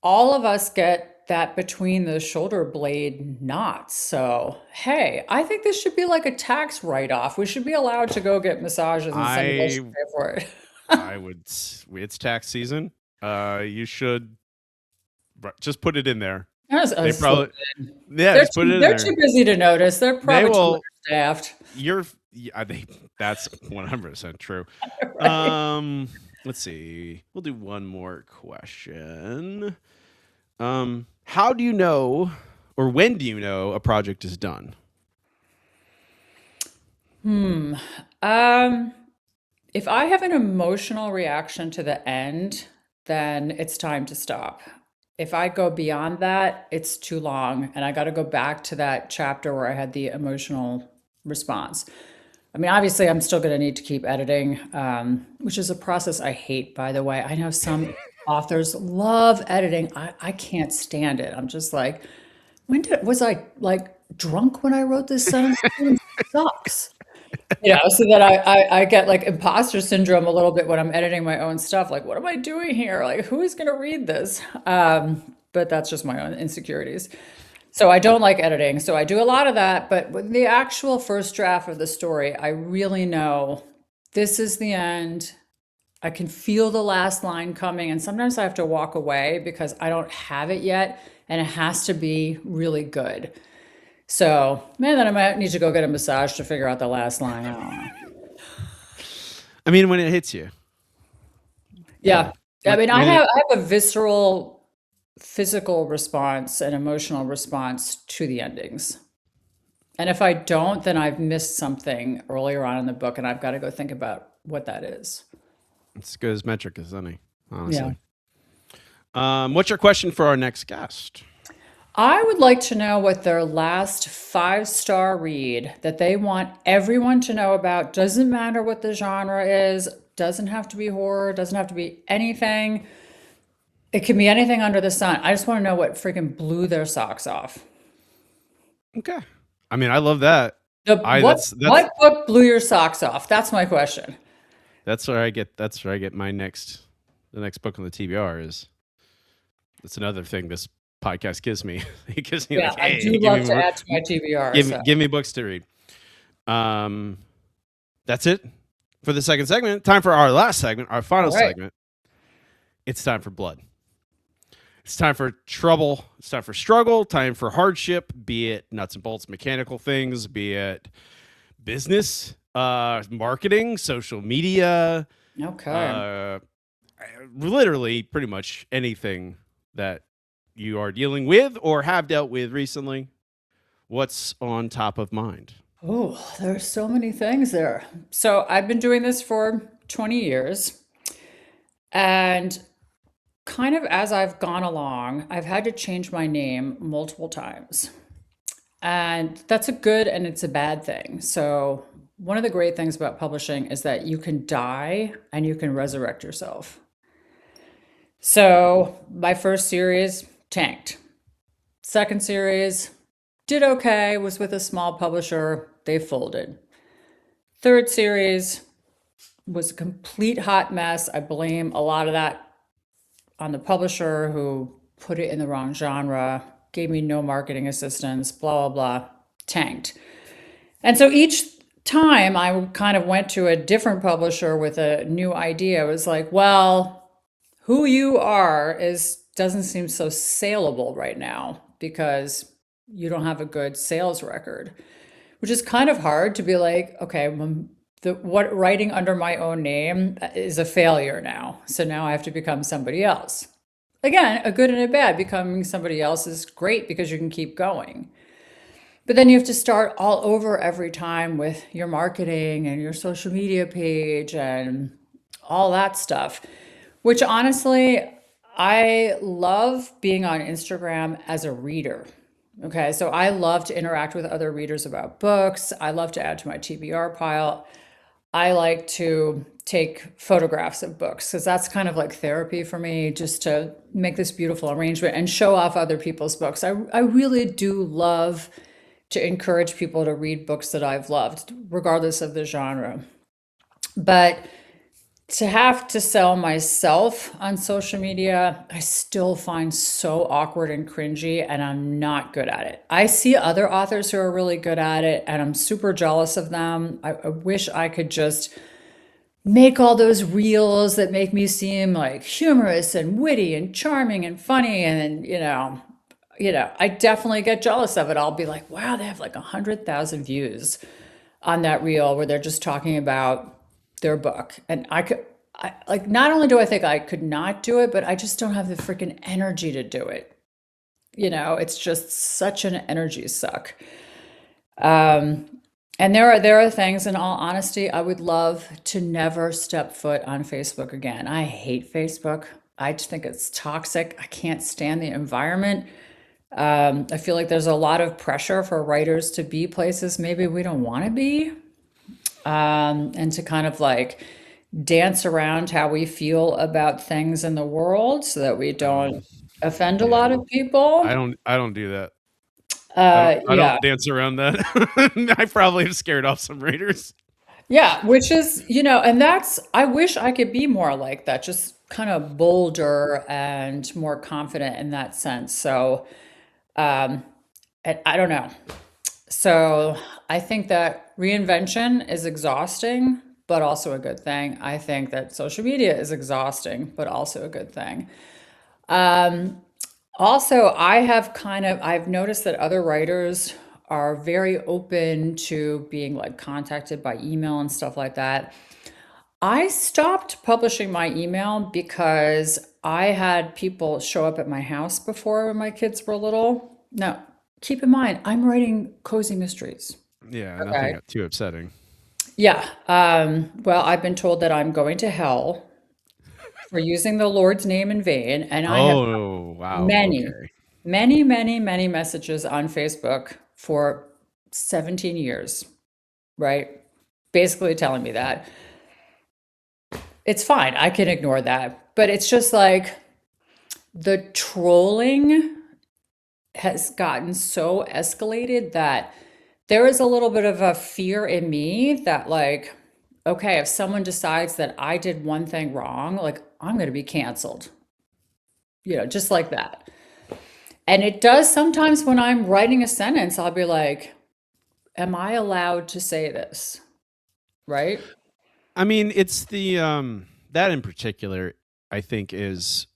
all of us get that between the shoulder blade knots. So, hey, I think this should be like a tax write-off. We should be allowed to go get massages and somebody else I should pay for it. I would. It's tax season. You should just put it in there. That's They a slip probably yeah, They're just put too it in they're too there. busy to notice. They're They probably too will. understaffed. You're. Yeah, that's 100% true. Right. Let's see. We'll do one more question. How do you know, or when do you know a project is done? Um, if I have an emotional reaction to the end, then it's time to stop. If I go beyond that, it's too long, and I got to go back to that chapter where I had the emotional response. I mean, obviously, I'm still going to need to keep editing, which is a process I hate, by the way. I know some authors love editing. I can't stand it. I'm just like, was I like drunk when I wrote this sentence? It sucks. So that I get like imposter syndrome a little bit when I'm editing my own stuff. Like, what am I doing here? Like, who is going to read this? But that's just my own insecurities. So I don't like editing. So I do a lot of that. But with the actual first draft of the story, I really know this is the end. I can feel the last line coming. And sometimes I have to walk away because I don't have it yet. And it has to be really good. So, man, then I might need to go get a massage to figure out the last line. I don't know. I mean, when it hits you, you Yeah. know, I mean, when it. I have a visceral physical response and emotional response to the endings. And if I don't, then I've missed something earlier on in the book and I've got to go think about what that is. It's as good as metric as any, Yeah. honestly. What's your question for our next guest? I would like to know what their last 5-star read that they want everyone to know about. Doesn't matter what the genre is, doesn't have to be horror, doesn't have to be anything. It can be anything under the sun. I just want to know what freaking blew their socks off. Okay. I mean, I love that. The I what that's what book blew your socks off? That's my question. that's where I get my next the next book on the TBR is. That's another thing this podcast gives me. It gives me Yeah, like, I hey, do give love me to more, add to my TBR. So, give me books to read. Um, that's it for the second segment. Time for our last segment, our final all right. segment. It's time for blood. It's time for trouble. It's time for struggle. Time for hardship, be it nuts and bolts mechanical things, be it business, marketing, social media, Okay. uh, literally pretty much anything that you are dealing with or have dealt with recently. What's on top of mind? Oh, there's so many things there. So I've been doing this for 20 years, and kind of as I've gone along, I've had to change my name multiple times. And that's a good and it's a bad thing. So, one of the great things about publishing is that you can die and you can resurrect yourself. So, my first series tanked. Second series did okay, was with a small publisher, they folded. Third series was a complete hot mess. I blame a lot of that on the publisher who put it in the wrong genre, gave me no marketing assistance, blah, blah, blah, tanked. And so each time I kind of went to a different publisher with a new idea, it was like, well, who you are is doesn't seem so saleable right now because you don't have a good sales record, which is kind of hard to be like, okay, what writing under my own name is a failure now. So now I have to become somebody else. Again, a good and a bad. Becoming somebody else is great because you can keep going. But then you have to start all over every time with your marketing and your social media page and all that stuff, which honestly, I love being on Instagram as a reader. Okay, so I love to interact with other readers about books. I love to add to my TBR pile. I like to take photographs of books because that's kind of like therapy for me, just to make this beautiful arrangement and show off other people's books. I really do love to encourage people to read books that I've loved, regardless of the genre. But to have to sell myself on social media, I still find so awkward and cringy, and I'm not good at it. I see other authors who are really good at it, and I'm super jealous of them. I wish I could just make all those reels that make me seem like humorous and witty and charming and funny, and I definitely get jealous of it. I'll be like, wow, they have like 100,000 views on that reel where they're just talking about their book. And like, not only do I think I could not do it, but I just don't have the freaking energy to do it. It's just such an energy suck. Um, and there are things, in all honesty, I would love to never step foot on Facebook again. I hate Facebook. I just think it's toxic. I can't stand the environment. I feel like there's a lot of pressure for writers to be places maybe we don't want to be, and to kind of like dance around how we feel about things in the world so that we Oh, don't offend a lot yeah. of people. I don't do that. I Yeah, don't dance around that. I probably have scared off some readers. yeah, which is, and I wish I could be more like that, just kind of bolder and more confident in that sense. So, um, I don't know. So I think that reinvention is exhausting, but also a good thing. I think that social media is exhausting, but also a good thing. Um, Also, I've noticed that other writers are very open to being like contacted by email and stuff like that. I stopped publishing my email because I had people show up at my house before when my kids were little. Now, keep in mind, I'm writing cozy mysteries. Yeah, Okay. nothing too upsetting. Yeah. Well, I've been told that I'm going to hell for using the Lord's name in vain, and I have Oh, wow. many, Okay. many, many, many messages on Facebook for 17 years, right? Basically telling me that. It's fine. I can ignore that. But it's just like the trolling has gotten so escalated that there is a little bit of a fear in me that, like, okay, if someone decides that I did one thing wrong, like, I'm going to be canceled, just like that. And it does sometimes when I'm writing a sentence, I'll be like, am I allowed to say this? Right? I mean, it's the that in particular, I think is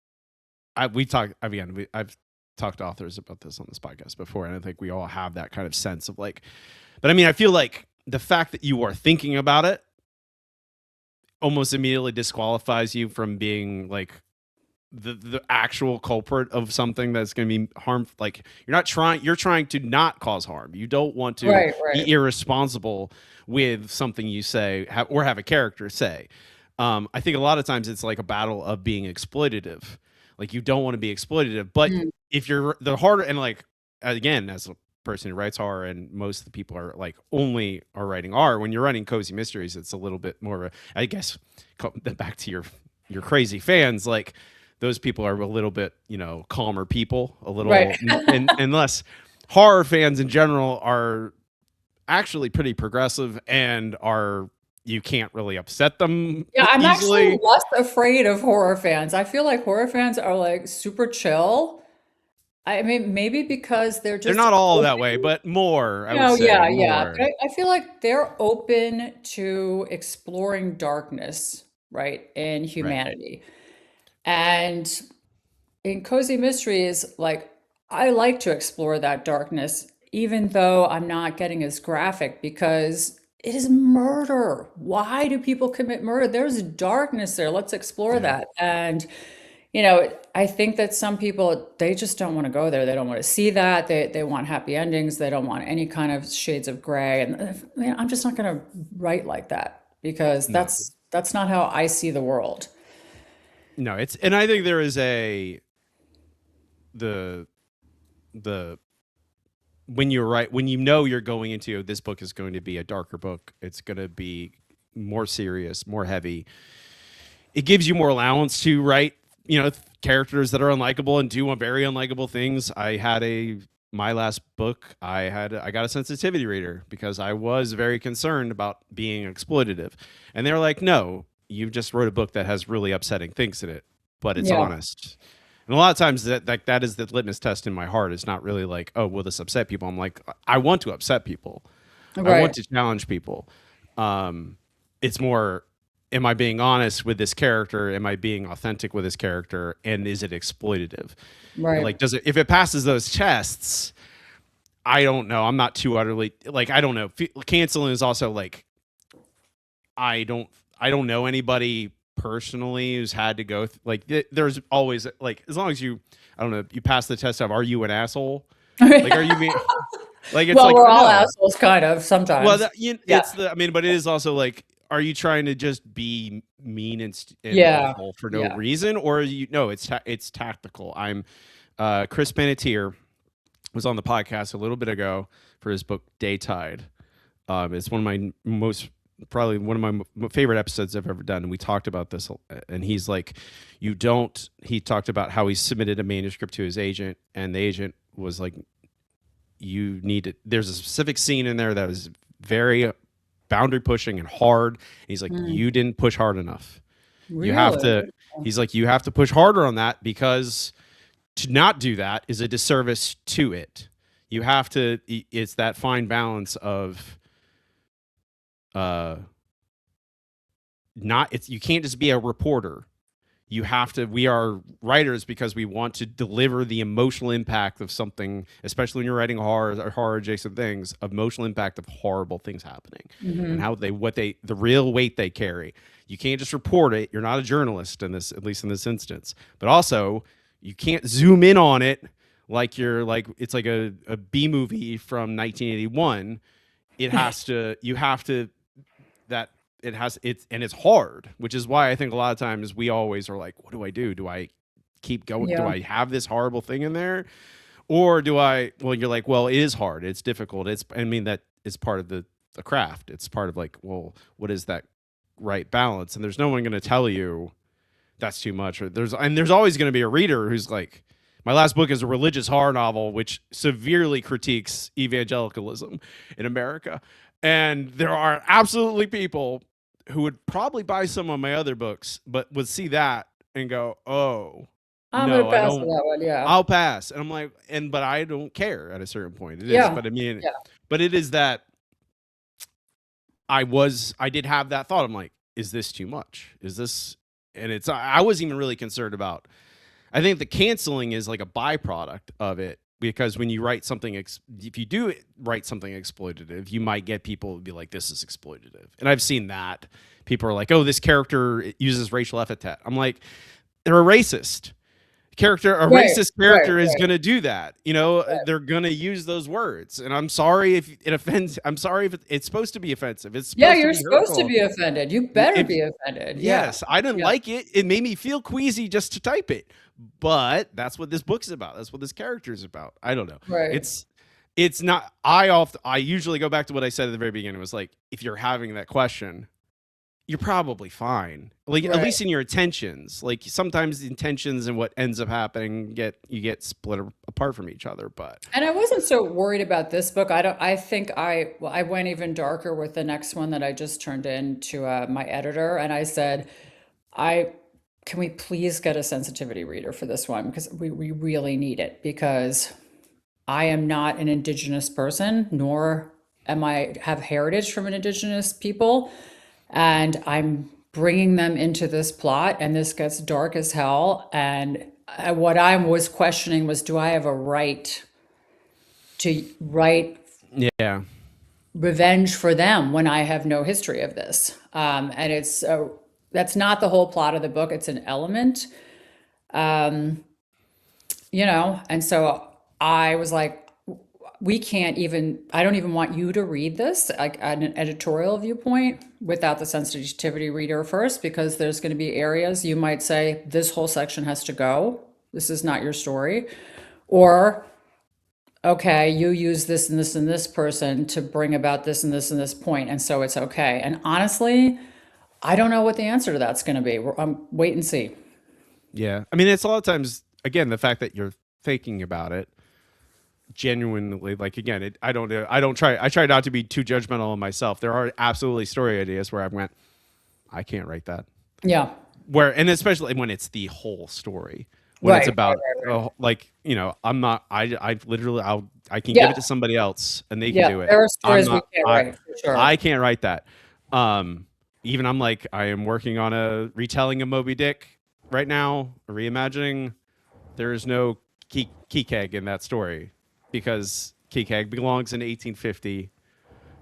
I've talked to authors about this on this podcast before, and I think we all have that kind of sense of like, but I mean, I feel like the fact that you are thinking about it almost immediately disqualifies you from being like the actual culprit of something that's going to be harmful. Like you're trying to not cause harm. You don't want to Right, right. be irresponsible with something you say or have a character say. I think a lot of times it's like a battle of being exploitative. Like you don't want to be exploitative, but Mm. if you're the harder, and like again, as a person who writes horror, and most of the people are like only are writing horror, when you're writing cozy mysteries, it's a little bit more of a, I guess, back to your crazy fans, like those people are a little bit, calmer people, a Right. little, and less horror fans in general are actually pretty progressive and are, you can't really upset them Yeah, I'm actually easily. less afraid of horror fans. I feel like horror fans are like super chill. I mean, maybe because they're They're just not all that way, open. but more, I would No, say yeah, yeah. more. But I feel like they're open to exploring darkness, right, in Right. humanity. And in cozy mysteries, like I like to explore that darkness, even though I'm not getting as graphic because it is murder. Why do people commit murder? There's darkness there. Let's explore Yeah. that. And I think that some people they just don't want to go there. They don't want to see that. They want happy endings. They don't want any kind of shades of gray. And I'm just not going to write like that because No. that's not how I see the world. No, and I think there is the the when you're right, when you're going into this book is going to be a darker book, it's going to be more serious, more heavy. It gives you more allowance to write, characters that are unlikable and do very unlikable things. My last book, I got a sensitivity reader because I was very concerned about being exploitative. And they're like, "No, you just wrote a book that has really upsetting things in it, but it's Yeah, honest." And a lot of times that is the litmus test in my heart. It's not really like, "Oh, will this upset people?" I'm like, I want to upset people. I want right, to challenge people. It's more, am I being honest with this character? Am I being authentic with this character? And is it exploitative? right. Like, if it passes those tests, I don't know. I'm not too utterly like, I don't know. Canceling is also like, I don't, I don't know anybody personally who's had to go like, there's always like, as long as you, I don't know, you pass the test of, are you an asshole? Like, are you being like, it's Well, like, we're all no. assholes, kind of, Well, sometimes. Yeah, it's I mean, but it is also like, are you trying to just be mean and yeah, awful for no yeah. reason, or no? It's tactical. Chris Panettiere was on the podcast a little bit ago for his book Daytide. It's one of my probably one of my favorite episodes I've ever done, and we talked about this. And he's like, you don't. He talked about how he submitted a manuscript to his agent, and the agent was like, you need to, there's a specific scene in there that is very boundary pushing and hard. And he's like, Mm, you didn't push hard enough. You have really? to, he's like, you have to push harder on that, because to not do that is a disservice to it. You have to, it's that fine balance of, uh, not, it's, you can't just be a reporter. You have to, we are writers because we want to deliver the emotional impact of something, especially when you're writing horror or horror adjacent things, emotional impact of horrible things happening, and Hmm. how the real weight they carry. You can't just report it. You're not a journalist in this, at least in this instance. But also, you can't zoom in on it like you're like, it's like a B movie from 1981. You have to, that it's hard, which is why I think a lot of times we always are like, what do I do? Do I keep going? Do Yeah, I have this horrible thing in there? Or do I, well, you're like, well, it is hard. It's difficult. I mean, that is part of the craft. It's part of like, well, what is that right balance? And there's no one going to tell you that's too much. Or there's always going to be a reader who's like, my last book is a religious horror novel, which severely critiques evangelicalism in America. And there are absolutely people who would probably buy some of my other books, but would see that and go, "Oh, I'm gonna no, I pass on don't. that one. Yeah, I'll pass." And I'm like, but I don't care at a certain point. It is, yeah, but I mean, yeah, but it is that I did have that thought. I'm like, is this too much? Is this? And I was even really concerned about. I think the canceling is like a byproduct of it, because when you write something, if you do write something exploitative, you might get people to be like, this is exploitative. And I've seen that. People are like, oh, this character uses racial epithet. I'm like, they're a racist. A Right, racist right, character is right, going to do that. You know, right. they're going to use those words. And I'm sorry if it offends. I'm sorry if it's supposed to be offensive. It's Yeah, supposed to you're be supposed to hurtful. be offended. You better If be offended. Yeah. Yes, I didn't Yeah. like it. It made me feel queasy just to type it. But that's what this book's about. That's what this character is about. I don't know. Right. It's not. I usually go back to what I said at the very beginning. It was like, if you're having that question, you're probably fine. Like, at Right. least in your intentions. Like, sometimes the intentions and what ends up happening get split apart from each other. But And I wasn't so worried about this book. I think I went even darker with the next one that I just turned in to my editor, and I said, I can we please get a sensitivity reader for this one because we really need it because I am not an indigenous person, nor am I have heritage from an indigenous people, and I'm bringing them into this plot, and this gets dark as hell. And what I was questioning was, do I have a right to write yeah, revenge for them when I have no history of this? And that's not the whole plot of the book. It's an element, and so I was like, we can't even, I don't even want you to read this like at an editorial viewpoint without the sensitivity reader first, because there's going to be areas you might say, this whole section has to go. This is not your story. Or, okay, you use this and this and this person to bring about this and this and this point, and so it's okay. And honestly, I don't know what the answer to that's going to be. Wait and see. yeah. I mean, it's a lot of times, again, the fact that you're thinking about it genuinely, like, again, I try not to be too judgmental of myself. There are absolutely story ideas where I went, I can't write that. Yeah. And especially when it's the whole story, when it's Right. about Right. like, I'm not, I literally, I can give Yeah. it to somebody else and they can Yeah. do it. There are I'm stories we not, can't write for sure. I can't write that. um Even, I'm like, I am working on a retelling of Moby Dick right now, reimagining. There is no key keg in that story, because key keg belongs in 1850,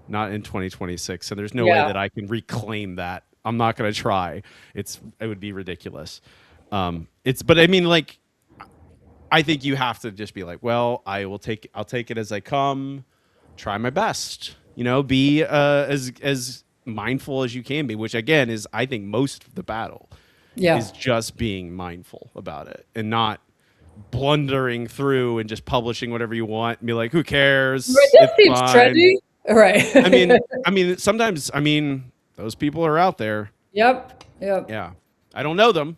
not in 2026. So there's no way Yeah. that I can reclaim that. I'm not going to try. It would be ridiculous. But I mean, like, I think you have to just be like, well, I'll take it as I come, try my best, be as mindful as you can be, which again is, I think, most of the battle Yeah. is just being mindful about it and not blundering through and just publishing whatever you want and be like, who Right, cares? this It's seems fine. trendy. Right. I mean, sometimes, those people are out there. Yep. Yep. Yeah. I don't know them,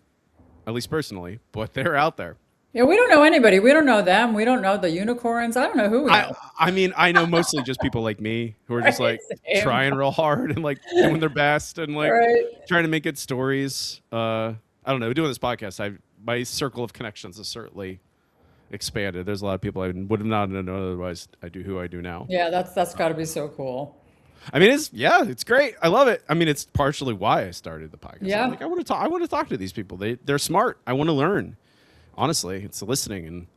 at least personally, but they're out there. Yeah, we don't know anybody. We don't know them. We don't know the unicorns. I don't know who we I know. I mean, I know mostly just people like me who are just Right. like Same. trying real hard and like doing their best and like Right. trying to make good stories. I don't know. Doing this podcast, my circle of connections has certainly expanded. There's a lot of people I would have not known otherwise. I do who I do now. Yeah, that's got to be so cool. I mean, it's great. I love it. I mean, it's partially why I started the podcast. I'm Yeah. like, I want to talk to these people. They're smart. I want to learn. Honestly, it's listening and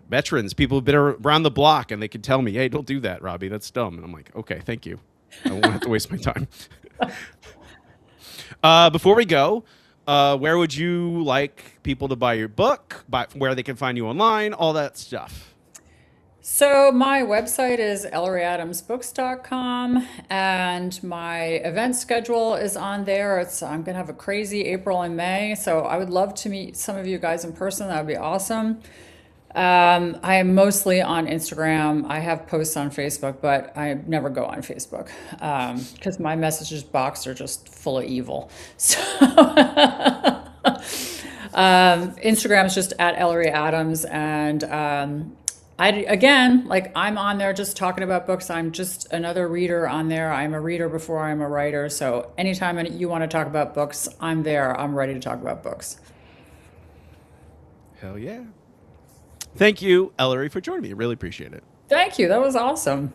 veterans, people who've been around the block, and they can tell me, hey, don't do that, Robbie. That's dumb. And I'm like, okay, thank you. I won't have to waste my time. Before we go, where would you like people to buy your book, where they can find you online, all that stuff? So my website is elleryadamsbooks.com, and my event schedule is on there. I'm gonna have a crazy April and May, so I would love to meet some of you guys in person. That would be awesome. I am mostly on Instagram. I have posts on Facebook, but I never go on Facebook because my messages box are just full of evil. So Instagram is just at Ellery Adams, and again, like, I'm on there just talking about books. I'm just another reader on there. I'm a reader before I'm a writer. So anytime you want to talk about books, I'm there. I'm ready to talk about books. Hell yeah. Thank you, Ellery, for joining me. I really appreciate it. Thank you. That was awesome.